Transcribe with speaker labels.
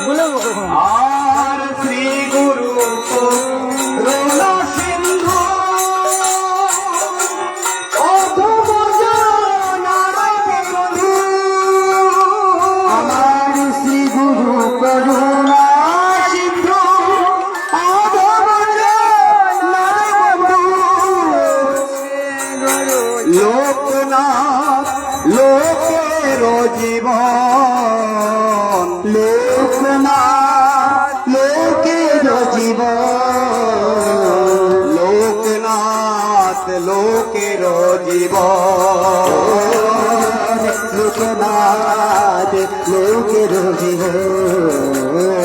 Speaker 1: আর শ্রী গুরু করুণা সিন্ধু অধম জনাবন্ধু।
Speaker 2: আমার শ্রী গুরু করুণা সিন্ধু অধম জনাবন্ধু।
Speaker 1: লোকনাথ লোকের জীবন,
Speaker 2: লোকনাথ লোকের জীবন,
Speaker 1: লোকনাথ লোকের জীবন,
Speaker 2: লোকনাথ লোকের জীবন।